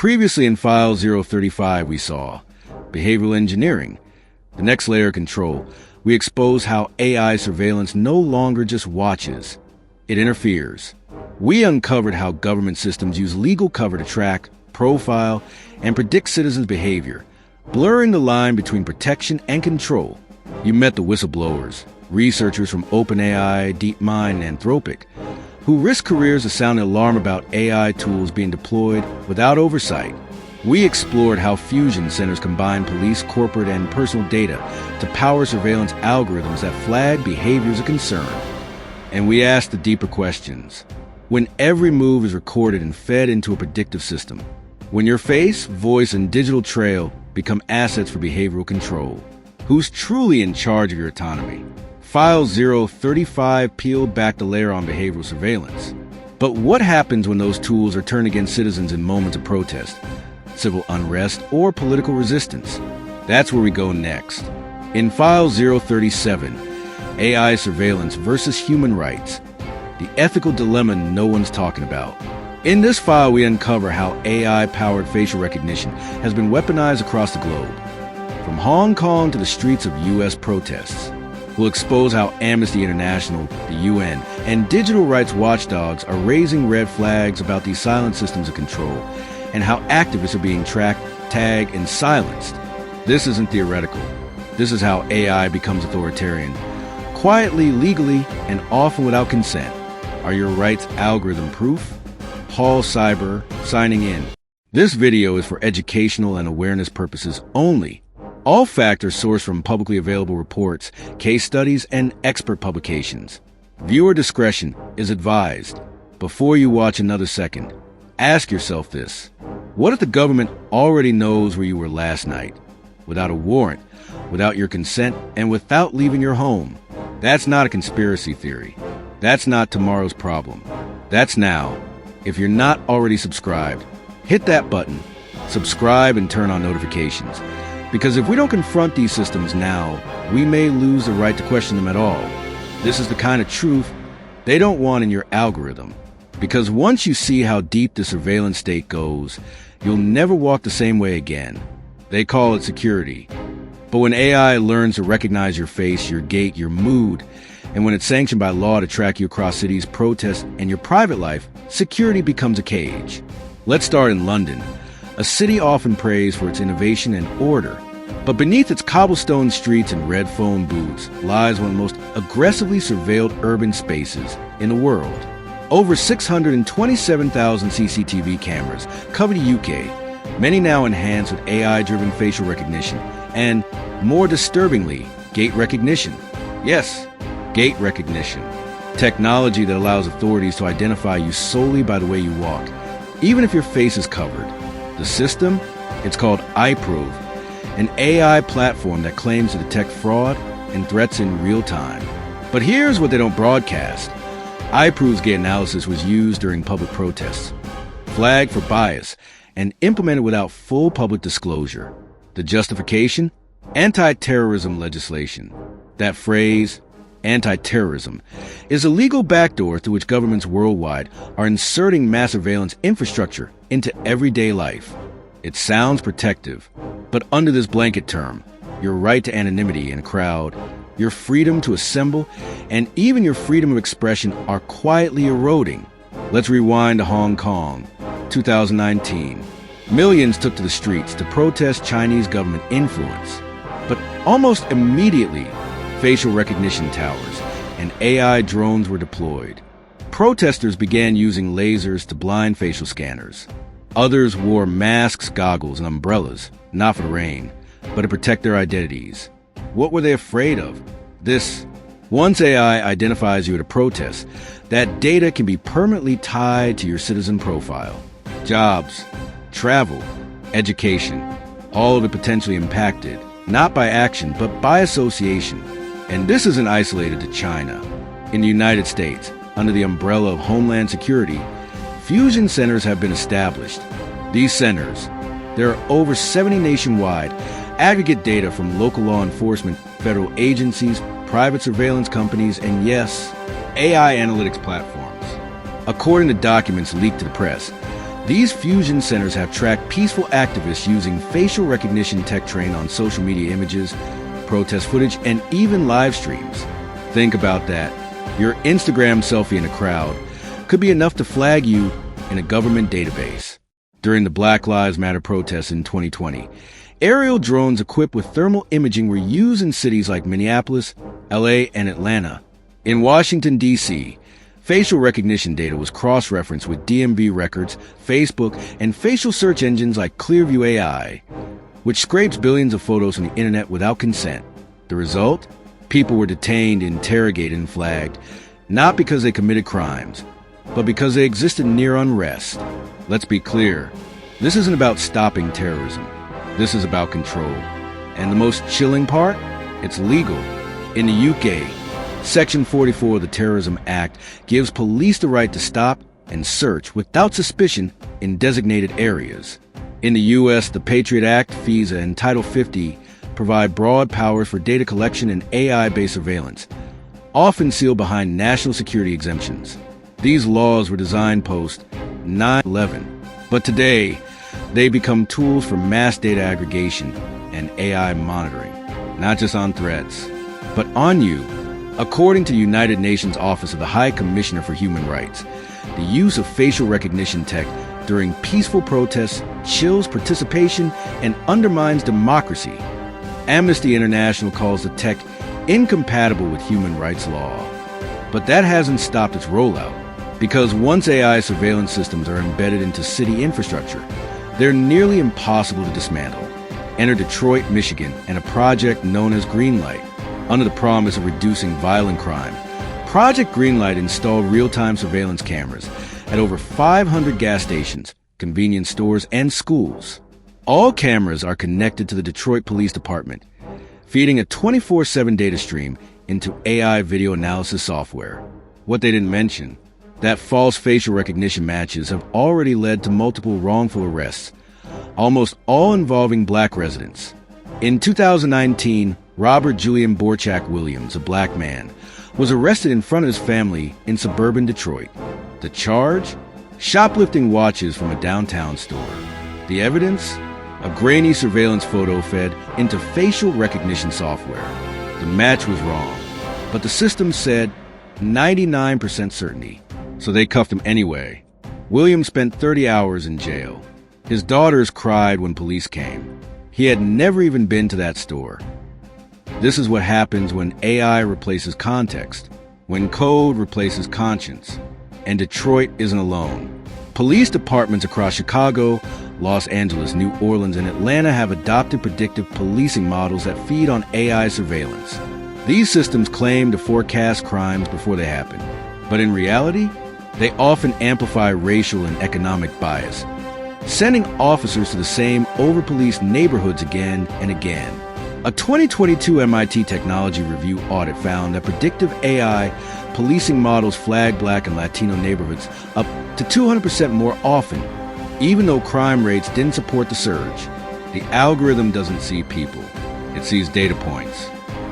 Previously in File 035, we saw behavioral engineering. The next layer of control, we expose how AI surveillance no longer just watches, it interferes. We uncovered how government systems use legal cover to track, profile, and predict citizens' behavior, blurring the line between protection and control. You met the whistleblowers, researchers from OpenAI, DeepMind, and Anthropic, who risk careers to sound an alarm about AI tools being deployed without oversight. We explored how fusion centers combine police, corporate, and personal data to power surveillance algorithms that flag behaviors of concern. And we asked the deeper questions. When every move is recorded and fed into a predictive system, when your face, voice, and digital trail become assets for behavioral control, who's truly in charge of your autonomy? File 035 peeled back the layer on behavioral surveillance. But what happens when those tools are turned against citizens in moments of protest, civil unrest, or political resistance? That's where we go next. In File 037, AI surveillance versus human rights, the ethical dilemma no one's talking about. In this file, we uncover how AI-powered facial recognition has been weaponized across the globe, from Hong Kong to the streets of U.S. protests. We'll expose how Amnesty International, the UN, and digital rights watchdogs are raising red flags about these silent systems of control, and how activists are being tracked, tagged, and silenced. This isn't theoretical. This is how AI becomes authoritarian, quietly, legally, and often without consent. Are your rights algorithm-proof? Hall Cyber, signing in. This video is for educational and awareness purposes only. All facts are sourced from publicly available reports, case studies, and expert publications. Viewer discretion is advised. Before you watch another second, ask yourself this. What if the government already knows where you were last night? Without a warrant, without your consent, and without leaving your home? That's not a conspiracy theory. That's not tomorrow's problem. That's now. If you're not already subscribed, hit that button, subscribe, and turn on notifications. Because if we don't confront these systems now, we may lose the right to question them at all. This is the kind of truth they don't want in your algorithm. Because once you see how deep the surveillance state goes, you'll never walk the same way again. They call it security. But when AI learns to recognize your face, your gait, your mood, and when it's sanctioned by law to track you across cities, protests, and your private life, security becomes a cage. Let's start in London, a city often praised for its innovation and order. But beneath its cobblestone streets and red phone booths lies one of the most aggressively surveilled urban spaces in the world. Over 627,000 CCTV cameras cover the UK, many now enhanced with AI-driven facial recognition and, more disturbingly, gait recognition. Yes, gait recognition. Technology that allows authorities to identify you solely by the way you walk, even if your face is covered. The system? It's called iProve, an AI platform that claims to detect fraud and threats in real time. But here's what they don't broadcast. iProve's gait analysis was used during public protests, flagged for bias, and implemented without full public disclosure. The justification? Anti-terrorism legislation. That phrase, anti-terrorism, is a legal backdoor through which governments worldwide are inserting mass surveillance infrastructure into everyday life. It sounds protective, but under this blanket term, your right to anonymity in a crowd, your freedom to assemble, and even your freedom of expression are quietly eroding. Let's rewind to Hong Kong, 2019. Millions took to the streets to protest Chinese government influence. But almost immediately, facial recognition towers and AI drones were deployed. Protesters began using lasers to blind facial scanners. Others wore masks, goggles, and umbrellas, not for the rain, but to protect their identities. What were they afraid of? This. Once AI identifies you at a protest, that data can be permanently tied to your citizen profile. Jobs, travel, education, all of it potentially impacted, not by action, but by association. And this isn't isolated to China. In the United States, under the umbrella of Homeland Security, fusion centers have been established. These centers, there are over 70 nationwide, aggregate data from local law enforcement, federal agencies, private surveillance companies, and yes, AI analytics platforms. According to documents leaked to the press, These fusion centers have tracked peaceful activists using facial recognition tech trained on social media images, protest footage, and even live streams. Think about that. Your Instagram selfie in a crowd could be enough to flag you in a government database. During the Black Lives Matter protests in 2020, aerial drones equipped with thermal imaging were used in cities like Minneapolis, LA, and Atlanta. In Washington, D.C., facial recognition data was cross-referenced with DMV records, Facebook, and facial search engines like Clearview AI, which scrapes billions of photos from the internet without consent. The result? People were detained, interrogated, and flagged, not because they committed crimes, but because they existed near unrest. Let's be clear, this isn't about stopping terrorism. This is about control. And the most chilling part? It's legal. In the UK, Section 44 of the Terrorism Act gives police the right to stop and search without suspicion in designated areas. In the U.S., the Patriot Act, FISA, and Title 50 provide broad powers for data collection and AI-based surveillance, often sealed behind national security exemptions. These laws were designed post 9/11, but today they become tools for mass data aggregation and AI monitoring, not just on threats, but on you. According to United Nations Office of the High Commissioner for Human Rights, the use of facial recognition tech during peaceful protests chills participation and undermines democracy. Amnesty International calls the tech incompatible with human rights law. But that hasn't stopped its rollout, because once AI surveillance systems are embedded into city infrastructure, they're nearly impossible to dismantle. Enter Detroit, Michigan, and a project known as Greenlight. Under the promise of reducing violent crime, Project Greenlight installed real-time surveillance cameras at over 500 gas stations, convenience stores, and schools. All cameras are connected to the Detroit Police Department, feeding a 24/7 data stream into AI video analysis software. What they didn't mention, that false facial recognition matches have already led to multiple wrongful arrests, almost all involving black residents. In 2019, Robert Julian Borchak Williams, a black man, was arrested in front of his family in suburban Detroit. The charge? Shoplifting watches from a downtown store. The evidence? A grainy surveillance photo fed into facial recognition software. The match was wrong, but the system said 99% certainty, so they cuffed him anyway. Williams spent 30 hours in jail. His daughters cried when police came. He had never even been to that store. This is what happens when AI replaces context, when code replaces conscience. And Detroit isn't alone. Police departments across Chicago, Los Angeles, New Orleans, and Atlanta have adopted predictive policing models that feed on AI surveillance. These systems claim to forecast crimes before they happen, but in reality, they often amplify racial and economic bias, sending officers to the same over-policed neighborhoods again and again. A 2022 MIT Technology Review audit found that predictive AI policing models flag Black and Latino neighborhoods up to 200% more often, even though crime rates didn't support the surge. The algorithm doesn't see people, it sees data points.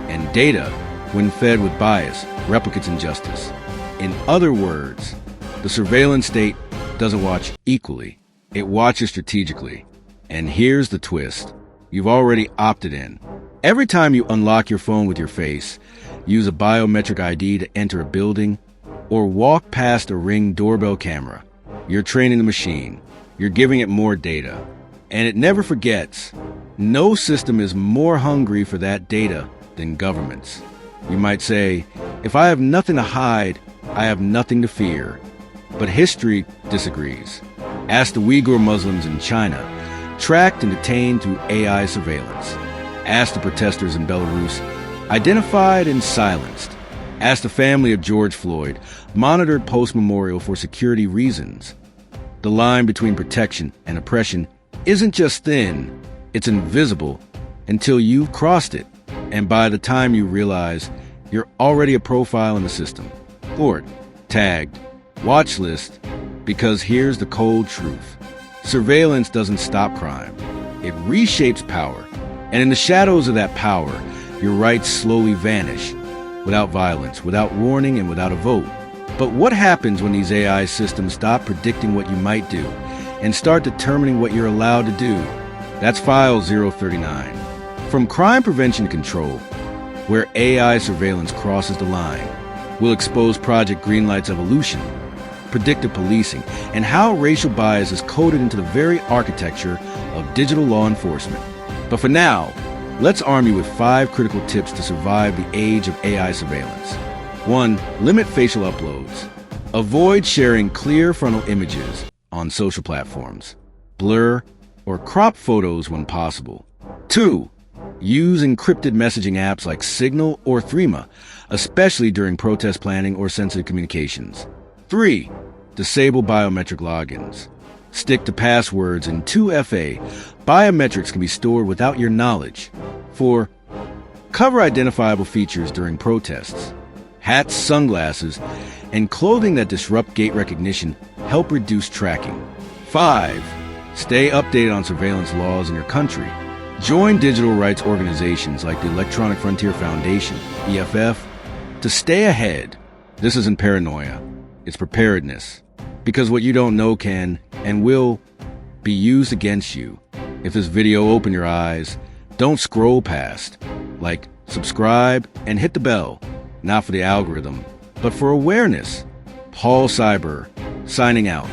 And data, when fed with bias, replicates injustice. In other words, the surveillance state doesn't watch equally, it watches strategically. And here's the twist. You've already opted in. Every time you unlock your phone with your face, use a biometric ID to enter a building, or walk past a Ring doorbell camera, you're training the machine. You're giving it more data. And it never forgets. No system is more hungry for that data than governments. You might say, if I have nothing to hide, I have nothing to fear. But history disagrees. Ask the Uyghur Muslims in China, tracked and detained through AI surveillance. Ask the protesters in Belarus, identified and silenced. Ask the family of George Floyd, monitored post-memorial for security reasons. The line between protection and oppression isn't just thin, it's invisible until you've crossed it. And by the time you realize, you're already a profile in the system. Court, tagged, watch list, because here's the cold truth. Surveillance doesn't stop crime. It reshapes power. And in the shadows of that power, your rights slowly vanish, without violence, without warning, and without a vote. But what happens when these AI systems stop predicting what you might do and start determining what you're allowed to do. That's File 039. From crime prevention to control, where AI surveillance crosses the line, we'll expose Project Greenlight's evolution, predictive policing, and how racial bias is coded into the very architecture of digital law enforcement. But for now, let's arm you with 5 critical tips to survive the age of AI surveillance. 1. Limit facial uploads. Avoid sharing clear frontal images on social platforms. Blur or crop photos when possible. 2. Use encrypted messaging apps like Signal or Threema, especially during protest planning or sensitive communications. 3. Disable biometric logins. Stick to passwords in 2FA. Biometrics can be stored without your knowledge. 4. Cover identifiable features during protests. Hats, sunglasses, and clothing that disrupt gait recognition help reduce tracking. 5. Stay updated on surveillance laws in your country. Join digital rights organizations like the Electronic Frontier Foundation, EFF, to stay ahead. This isn't paranoia, it's preparedness. Because what you don't know can and will be used against you. If this video opened your eyes, don't scroll past. Like, subscribe, and hit the bell. Not for the algorithm, but for awareness. Paul Cyber, signing out.